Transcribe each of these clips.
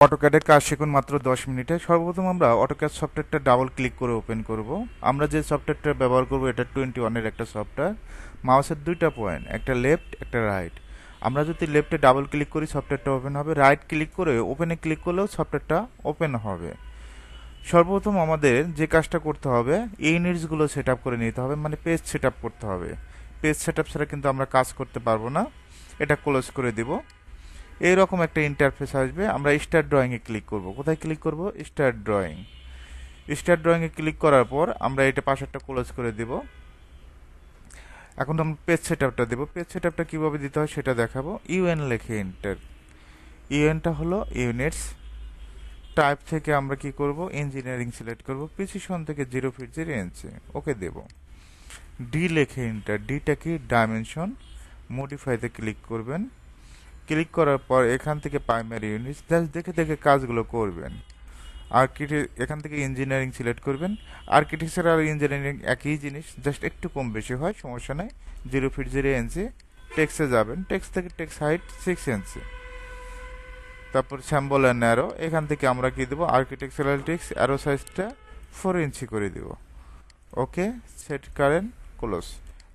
অটোক্যাডের কাজ শিখুন মাত্র 10 মিনিটে। সর্বপ্রথম আমরা অটোক্যাড সফটওয়্যারটা ডাবল ক্লিক করে ওপেন করব। আমরা যে সফটওয়্যারটা ব্যবহার করব এটা 21 এর একটা সফটওয়্যার। মাউসের দুইটা পয়েন্ট, একটা লেফট একটা রাইট। আমরা যদি লেফটে ডাবল ক্লিক করি সফটওয়্যারটা ওপেন হবে, রাইট ক্লিক করে ওপেনে ক্লিক করলেও সফটওয়্যারটা ওপেন হবে। সর্বপ্রথম আমাদের যে কাজটা করতে হবে, ইউনিটসগুলো সেট আপ করে নিতে হবে, মানে পেজ সেট আপ করতে হবে। পেজ সেট আপ ছাড়া কিন্তু আমরা কাজ করতে পারবো না। এটা ক্লোজ করে দিব। এইরকম একটা ইন্টারফেস আসবে। আমরা স্টার্ট ড্রয়িংয়ে ক্লিক করব। কোথায় ক্লিক করব? Start drawing. স্টার্ট ড্রয়িংয়ে ক্লিক করার পর আমরা এটা পাশেরটা ক্লোজ করে দিব। এখন আমরা পেজ সেটআপটা দেব। পেজ সেটআপটা কিভাবে দিতে হয় সেটা দেখাবো। ইউএন লিখে এন্টার। ইউএনটা হলো ইউনিটস। টাইপ থেকে আমরা কি করব? ইঞ্জিনিয়ারিং সিলেক্ট করব। প্রিসিশন থেকে 0 ফিট 0 ইঞ্চি ওকে দেব। ডি লিখে এন্টার। ডিটা কি? ডাইমেনশন। মডিফাইতে ক্লিক করবেন। ক্লিক করার পর এখান থেকে প্রাইমারি ইউনিট জাস্ট দেখে দেখে কাজগুলো করবেন। এখান থেকে ইঞ্জিনিয়ারিং সিলেক্ট করবেন। আর্কিটেকচার আর ইঞ্জিনিয়ারিং একই জিনিস, জাস্ট একটু কম বেশি হয়, সমস্যা নাই। 0 ফিট 0 ইঞ্চি। টেক্সে যাবেন, টেক্স থেকে টেক্স হাইট 6 ইঞ্চি। তারপর স্যাম্বল অ্যান্ড অ্যারো, এখান থেকে আমরা কি দেবো? আর্কিটেকচারাল টেক্স অ্যারো সাইজটা 4 ইঞ্চি করে দেব। ওকে, সেট কারেন্ট ক্লোজ।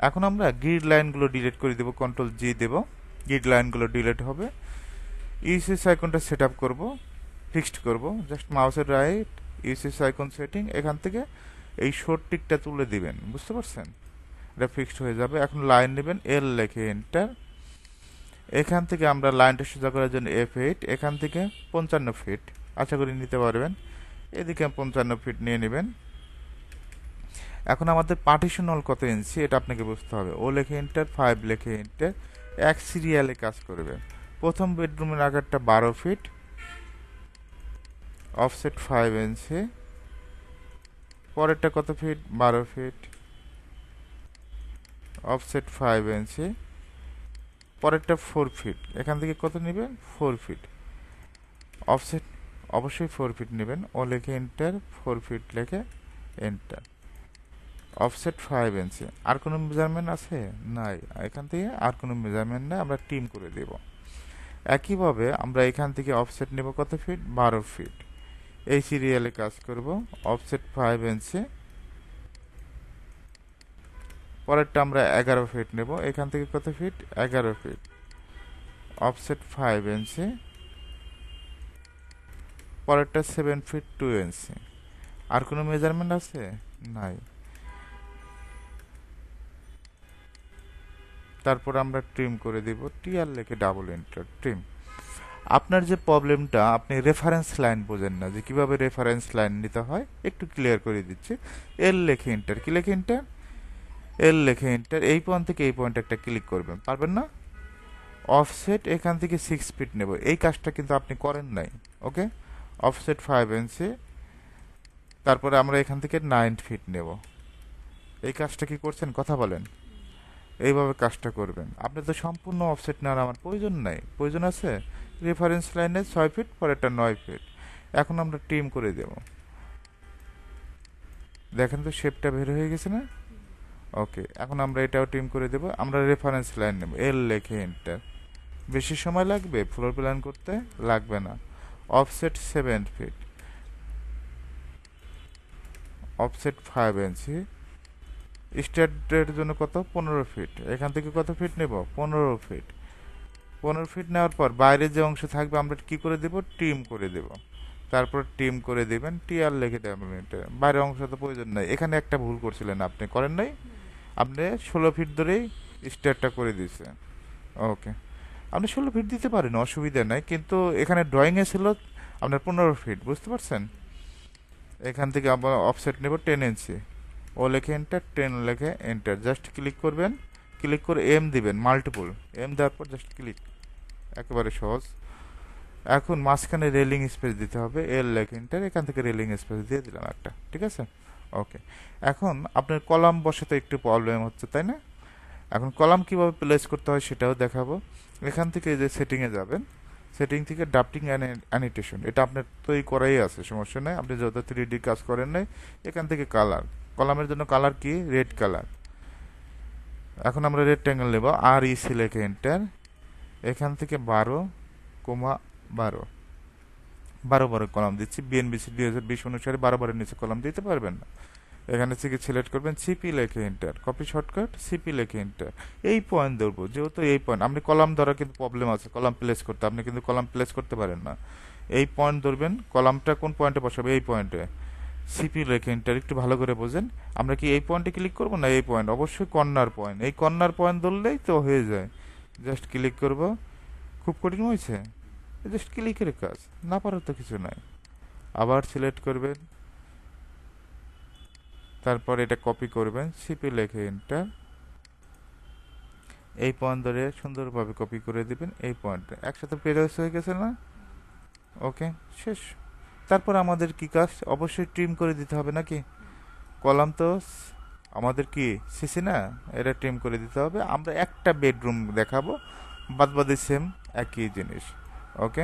এখন আমরা গ্রিড লাইনগুলো ডিলিট করে দেবো, কন্ট্রোল জি দেব। গ্রিড লাইনগুলো ডিলিট হবে। ইউসিএস আইকনটা সেট আপ করবো, ফিক্সড করব। জাস্ট মাউসের রাইট, ইউসিএস আইকন সেটিং, এখান থেকে এই শর্ট টিকটা তুলে দিবেন, বুঝতে পারছেন? এটা ফিক্সড হয়ে যাবে। এখন লাইন নেবেন, এল লেখে এন্টার। এখান থেকে আমরা লাইনটা সোজা করার জন্য F8, এখান থেকে 55 ফিট আশা করি নিতে পারবেন। এদিকে 55 ফিট নিয়ে নেবেন। এখন আমাদের পার্টিশন হল কত ইঞ্চি এটা আপনাকে বুঝতে হবে। ও লেখে এন্টার, 5 লেখে এন্টার। এক সিরিয়ালে কাজ করবে। প্রথম বেডরুমের আকারটা 12 ফিট, অফসেট 5 ইঞ্চি। পরেরটা কত ফিট? 12 ফিট, অফসেট 5 ইঞ্চি। পরেরটা 4 ফিট, এখান থেকে কত নেবেন? 4 ফিট। অফসেট অবশ্যই 4 ফিট নেবেন। ও লেখে এন্টার, 4 ফিট লেখে এন্টার। অফসেট 5 ইঞ্চি। আর কোনো মেজারমেন্ট আছে? নাই। এখান থেকে আর কোনো মেজারমেন্ট নেই, আমরা টিম করে দেব। একইভাবে আমরা এখান থেকে অফসেট নেব কত ফিট? 12 ফিট। এই সিরিয়ালে কাজ করব। অফসেট 5 ইঞ্চি। পরেরটা আমরা 11 ফিট নেব। এখান থেকে কত ফিট? 11 ফিট। অফসেট 5 ইঞ্চি। পরেরটা 7 ফিট 2 ইঞ্চি। আর কোনো মেজারমেন্ট আছে? নাই। তারপর আমরা ট্রিম করে দিব। টিআর লিখে ডাবল এন্টার, ট্রিম। আপনার যে প্রবলেমটা, আপনি রেফারেন্স লাইন বোঝেন না যে কিভাবে রেফারেন্স লাইন নিতে হয়, একটু ক্লিয়ার করে দিচ্ছি। এল লেখে এন্টার। কি লেখে এন্টার? এল লেখে এন্টার। এই পয়েন্ট থেকে এই পয়েন্ট একটা ক্লিক করবেন, পারবেন না? অফসেট এখান থেকে 6 ফিট নেব। এই কাজটা কিন্তু আপনি করেন নাই। ওকে, অফসেট 5 ইঞ্চি। তারপরে আমরা এখান থেকে 9 ফিট নেব। এই কাজটা কি করছেন? কথা বলেন। এইভাবে কাজটা করবেন। আপনি তো সম্পূর্ণ অফসেট নেওয়ার আমার প্রয়োজন নাই। প্রয়োজন আছে রেফারেন্স লাইনে 6 ফিট, পরেরটা 9 ফিট। এখন আমরা ট্রিম করে দেব। দেখেন তো শেপটা বের হয়ে গেছে না? ওকে, এখন আমরা এটাও ট্রিম করে দেব। আমরা রেফারেন্স লাইন নেব, এল লেখে এন্টার। বেশি সময় লাগবে ফ্লোর প্ল্যান করতে? লাগবে না। অফসেট 7 ফিট, অফসেট 5 ইঞ্চি। স্টার্টের জন্য কত? 15 ফিট। এখান থেকে কত ফিট নেব? 15 ফিট। 15 ফিট নেওয়ার পর বাইরে যে অংশ থাকবে আমরা কি করে দেব? ট্রিম করে দেব। তারপর ট্রিম করে দিবেন, টিআর লিখে দেবেন। বাইরের অংশ তো প্রয়োজন নাই। এখানে একটা ভুল করছিলেন, আপনি করেন নাই। আপনি 16 ফিট ধরেই স্টার্টটা করে দিয়েছেন। ওকে, আপনি 16 ফিট দিতে পারেন, অসুবিধা নাই, কিন্তু এখানে ড্রয়িংয়ে ছিল আপনার 15 ফিট, বুঝতে পারছেন? এখান থেকে আবার অফসেট নেব 10 ইঞ্চি। ও লেখে এন্টার, 10 লেখে এন্টার। জাস্ট ক্লিক করবেন, ক্লিক করে এম দিবেন, মাল্টিপল এম দেওয়ার পর জাস্ট ক্লিক। একেবারে সহজ। এখন মাঝখানে রেলিং স্পেস দিতে হবে, এল লেখে এন্টার। এখান থেকে রেলিং স্পেস দিয়ে দিলাম একটা, ঠিক আছে? ওকে, এখন আপনার কলাম বসাতে একটু প্রবলেম হচ্ছে, তাই না? এখন কলাম কিভাবে প্লেস করতে হয় সেটাও দেখাবো। এখান থেকে যে সেটিংয়ে যাবেন, সেটিং থেকে ড্রাফটিং অ্যানিটেশন, এটা আপনার তৈরি করাই আছে, সমস্যা নেই। আপনি যত 3D কাজ করেন নাই, এখান থেকে কালার, কলামের জন্য কালার কি? Red colour. এখন আমরা রেক্ট্যাঙ্গেল নেব, আর ইসি লেখে এন্টার। এখান থেকে 12, 12 12 কলাম দিচ্ছি, বিএনবিসি 2020 অনুসারে 12 নিচে কলাম দিতে পারবেন না। এখানে থেকে সিলেক্ট করবেন সিপি লেখে এন্টার, কপি শর্টকাট সিপি লেখে এন্টার। এই পয়েন্ট ধরবো, যেহেতু এই পয়েন্ট আপনি কলাম ধরা কিন্তু প্রবলেম আছে, কলাম প্লেস করতে আপনি কিন্তু কলাম প্লেস করতে পারেন না। এই পয়েন্ট ধরবেন, কলামটা কোন পয়েন্টে বসাবে, এই পয়েন্টে সিপি লেখে এন্টার। একটু ভালো করে বোঝেন, আমরা কি এই পয়েন্টে ক্লিক করবো না এই পয়েন্ট, অবশ্যই কর্নার পয়েন্ট, এই কর্নার পয়েন্ট ধরলেই তো হয়ে যায়। জাস্ট ক্লিক করব। খুব কঠিন হয়েছে, জাস্ট ক্লিকের কাজ, না পারার তো কিছু নাই। আবার সিলেক্ট করবেন, তারপর এটা কপি করবেন, সিপি লেখে এন্টার। এই পয়েন্ট ধরে সুন্দরভাবে কপি করে দিবেন, এই পয়েন্টে একসাথে প্রেস হয়ে গেছে না? ওকে, শেষ। তারপর আমাদের কি কাজ, অবশ্যই ট্রিম করে দিতে হবে নাকি, কলাম তো আমাদের কি সিসি না, এটা ট্রিম করে দিতে হবে। আমরা একটা বেডরুম দেখাবো, বাদ বাকি সেম একই জিনিস। ওকে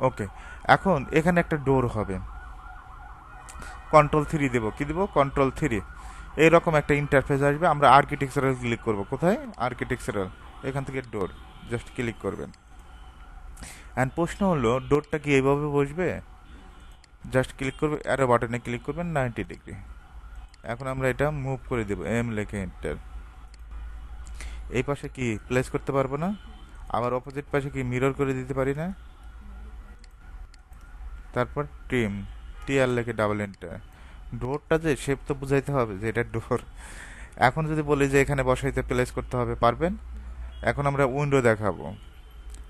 ওকে, এখন এখানে একটা ডোর হবে, কন্ট্রোল 3 দেবো, কি দেবো, কন্ট্রোল 3। এইরকম একটা ইন্টারফেস আসবে, আমরা আর্কিটেকচারাল ক্লিক করব, কোথায়, আর্কিটেকচারাল, এখান থেকে ডোর, জাস্ট ক্লিক করবেন। অ্যান্ড প্রশ্ন হলো ডোরটা কি এইভাবে বসবে, জাস্ট ক্লিক করবে, অ্যারো বাটনে ক্লিক করবেন 90 ডিগ্রি। এখন আমরা এটা মুভ করে দেবো, এম লেখে এন্টার। এই পাশে কি প্লেস করতে পারবো না, আবার অপোজিট পাশে কি মিরর করে দিতে পারি না। তারপর ট্রিম, টিআর লেখে ডাবল এন্টার। ডোরটা যে শেপ তো বুঝাইতে হবে যে এটা ডোর। এখন যদি বলি যে এখানে বসাইতে প্লেস করতে হবে, পারবেন। এখন আমরা উইন্ডো দেখাবো,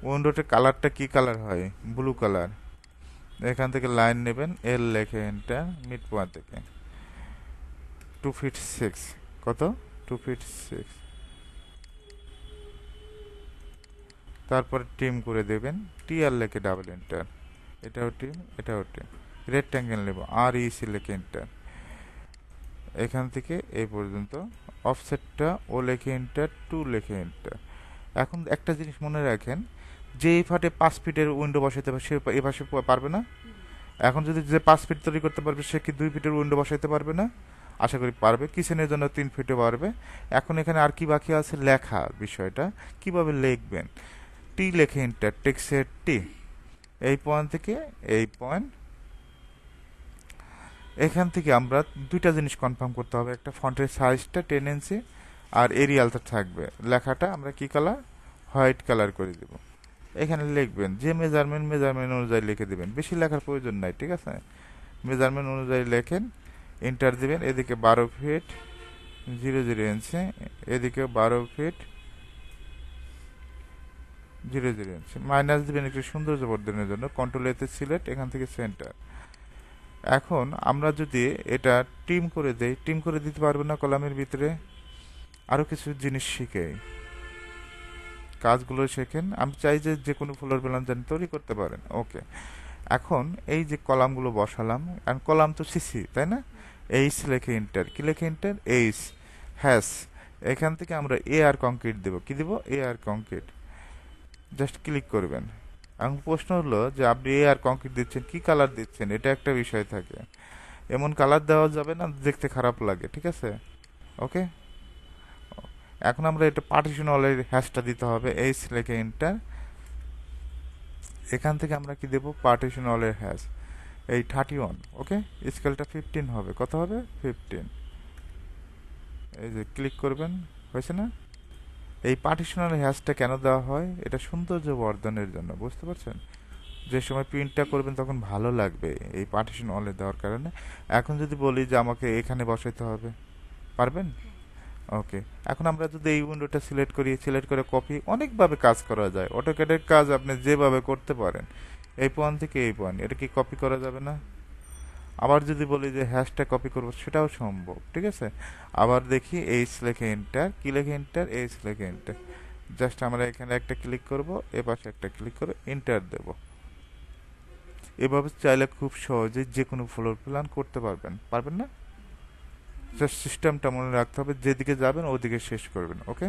উইন্ডোতে কালারটা কি কালার হয়, ব্লু কালার। এখান থেকে লাইন নেবেন, এল লেখে এন্টার, মিড পয়েন্ট থেকে 2 ফিট 6, কত, 2 ফিট 6। তারপরে ট্রিম করে দেবেন, টিআর লেখে ডাবল এন্টার, এটাও ট্রিম, এটাও ট্রিম। রেক্ট্যাঙ্গেল নেব, আর ইসি লেখে এন্টার। এখান থেকে এই পর্যন্ত অফসেটটা ও লেখে এন্টার, 2 লেখে এন্টার। এখন একটা জিনিস মনে রাখেন, যে এই ফাটে 5 ফিটের উইন্ডো বসাইতে পারবে সে এ পাশে পারবে না। এখন যদি যে 5 ফিট তৈরি করতে পারবে সে কি 2 ফিটের উইন্ডো বসাইতে পারবে না? আশা করি পারবে। কিচেনের জন্য 3 ফিটে পারবে। এখন এখানে আর কি বাকি আছে, লেখার বিষয়টা কিভাবে লিখবেন। টি লেখে এন্টার, টেক্সটের টি, এই পয়েন্ট থেকে এই পয়েন্ট। এখান থেকে আমরা দুইটা জিনিস কনফার্ম করতে হবে, একটা ফন্টের সাইজটা 10 ইঞ্চি আর এরিয়ালটা থাকবে। লেখাটা আমরা কি কালার, হোয়াইট কালার করে দেব। এখানে লিখবেন যে মেজারমেন্ট অনুযায়ী লিখে দেবেন, বেশি লেখার প্রয়োজন নাই, ঠিক আছে। মেজারমেন্ট অনুযায়ী লেখেন, এন্টার দিবেন। এদিকে 12 ফিট 00 ইঞ্চি, এদিকে 12 ফিট 00 ইঞ্চি। মাইনাস দিবেন একটু সৌন্দর্য বর্ধনের জন্য, কন্ট্রোল-এতে সিলেক্ট, এখান থেকে সেন্টার। এখন আমরা যদি এটা ট্রিম করে দেই, ট্রিম করে দিতে পারবো না কলামের ভিতরে। আরও কিছু জিনিস শিখে, কাজগুলো শেখেন। আমি চাই যে যে কোনো ফ্লোর প্ল্যান যেন তৈরি করতে পারেন। ওকে, এখন এই যে কলামগুলো বসালাম, আর কলাম তো সিসি, তাই না। এইচ লেখে এন্টার, কি লেখে এন্টার, এইচ হ্যাশ। এখান থেকে আমরা এ আর কংক্রিট দেবো, কি দেবো, এ আর কংক্রিট। জাস্ট ক্লিক করবেন। এখন প্রশ্ন হলো যে আপনি এ আর কংক্রিট দিচ্ছেন, কি কালার দিচ্ছেন, এটা একটা বিষয় থাকে। এমন কালার দেওয়া যাবে না দেখতে খারাপ লাগে, ঠিক আছে। ওকে, এখন আমরা এটা পার্টিশন ওয়ালের হ্যাশটা দিতে হবে, এইচ লেখে এন্টার। এখান থেকে আমরা কি দেব, পার্টিশন ওয়ালের হ্যাশ, এই 31। ওকে, স্কেলটা 15 হবে, কত হবে, 15। এই যে ক্লিক করবেন, হয়েছে না। এই পার্টিশনাল হ্যাশটা কেন দেওয়া হয়, এটা সৌন্দর্য বর্ধনের জন্য, বুঝতে পারছেন। যে সময় প্রিন্টটা করবেন তখন ভালো লাগবে এই পার্টিশন ওয়ালে দেওয়ার কারণে। এখন যদি বলি যে আমাকে এখানে বসাইতে হবে, পারবেন। ওকে, এখন আমরা যদি এই উইন্ডোটা সিলেক্ট করি, সিলেক্ট করে কপি, অনেকভাবে কাজ করা যায়। অটোক্যাডের কাজ আপনি যেভাবে করতে পারেন, এই পয়েন্ট থেকে এই পয়েন্ট, এটা কি কপি করা যাবে না। আবার যদি বলি যে হ্যাশটা কপি করবো, সেটাও সম্ভব, ঠিক আছে। আবার দেখি, এইচ লেখে এন্টার, কি লেখে এন্টার, এইচ লেখে এন্টার। জাস্ট আমরা এখানে একটা ক্লিক করব, এ পাশে একটা ক্লিক করে এন্টার দেব। এভাবে চাইলে খুব সহজে যে কোনো ফ্লোর প্ল্যান করতে পারবেন, পারবেন না। জাস্ট সিস্টেমটা মনে রাখতে হবে, যেদিকে যাবেন ওদিকে শেষ করবেন। ওকে।